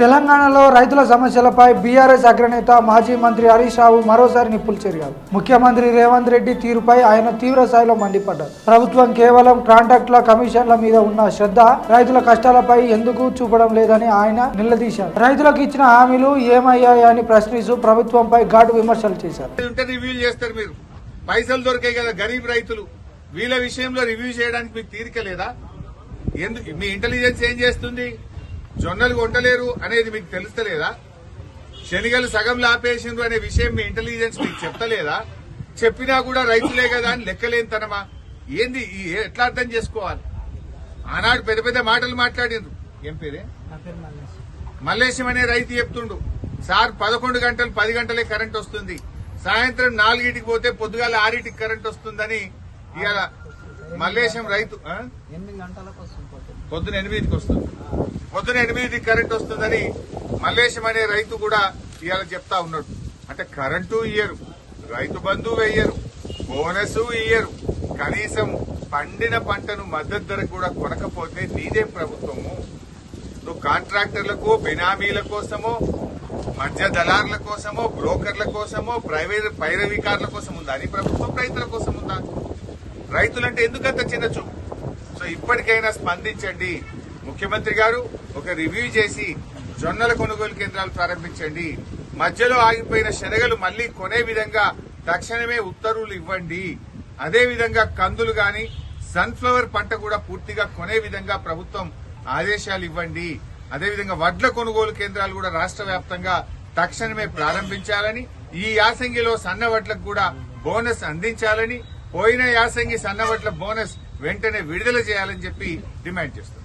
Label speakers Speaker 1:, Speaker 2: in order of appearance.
Speaker 1: తెలంగాణలో రైతుల సమస్యలపై బీఆర్ఎస్ అగ్రనేత మాజీ మంత్రి హరీష్ రావు మరోసారి నిప్పులు చెరిగారు. ముఖ్యమంత్రి రేవంత్ రెడ్డి తీరుపై ఆయన తీవ్ర స్థాయిలో మండిపడ్డారు. ప్రభుత్వం కేవలం కాంట్రాక్టుల కమిషన్ల మీద ఉన్న శ్రద్ధ రైతుల కష్టాలపై ఎందుకు చూపడం లేదని ఆయన నిలదీశారు. రైతులకు ఇచ్చిన హామీలు ఏమయ్యాయని ప్రశ్నిస్తూ ప్రభుత్వంపై ఘాటు విమర్శలు చేశారు.
Speaker 2: పైసలు దొరికాయి కదా గరీబ్ రైతులు, వీళ్ళ విషయంలో రివ్యూ చేయడానికి మీకు తీరిక లేదా? మీ ఇంటెలిజెన్స్ ఏం చేస్తుంది? జొన్నలు కొంటలేరు అనేది మీకు తెలుస్తలేదా? శనిగలు సగంలో ఆపేసిండ్రు అనే విషయం మీ ఇంటెలిజెన్స్ మీకు చెప్తలేదా? చెప్పినా కూడా రైతులే కదా అని లెక్కలేనితనమా? ఏంది ఎట్లా అర్థం చేసుకోవాలి? ఆనాడు పెద్ద పెద్ద మాటలు మాట్లాడిండ్రు. ఏం పేరే? మల్లేశం అనే రైతు చెప్తుండు, సార్ 11 గంటలు 10 గంటలే కరెంట్ వస్తుంది, సాయంత్రం 4కి పోతే పొద్దుగాల 6కి కరెంట్ వస్తుందని. ఇవాళ మల్లేశం రైతు పొద్దున 8కి వస్తుంది, పొద్దున 8కి కరెంట్ వస్తుందని మల్లేశం అనే రైతు కూడా ఇవాళ చెప్తా ఉన్నాడు. అంటే కరెంటు ఇయ్యరు, రైతు బంధు వెయ్యరు, బోనస్ ఇయ్యరు, కనీసం పండిన పంటను మద్దతు ధరకు కూడా కొనకపోతే నీదేం ప్రభుత్వము? నువ్వు కాంట్రాక్టర్లకు, బినామీల కోసమో, మధ్య దళారుల కోసమో, బ్రోకర్ల కోసమో, పైరవీకారుల కోసం ఉందా నీ ప్రభుత్వం? రైతుల కోసం ఉందా? రైతులంటే ఎందుకంత చిన్న చూపు? సో ఇప్పటికైనా స్పందించండి. ముఖ్యమంత్రి గారు ఒక రివ్యూ చేసి జొన్నల కొనుగోలు కేంద్రాలు ప్రారంభించండి. మధ్యలో ఆగిపోయిన శనగలు మళ్లీ కొనే విధంగా తక్షణమే ఉత్తర్వులు ఇవ్వండి. అదేవిధంగా కందులు గాని సన్ఫ్లవర్ పంట కూడా పూర్తిగా కొనే విధంగా ప్రభుత్వం ఆదేశాలు ఇవ్వండి. అదేవిధంగా వడ్ల కొనుగోలు కేంద్రాలు కూడా రాష్ట్ర వ్యాప్తంగా తక్షణమే ప్రారంభించాలని, ఈ యాసంగిలో సన్న వడ్లకు కూడా బోనస్ అందించాలని, పోయిన యాసంగి సన్న వడ్ల బోనస్ వెంటనే విడుదల చేయాలని చెప్పి డిమాండ్ చేస్తున్నారు.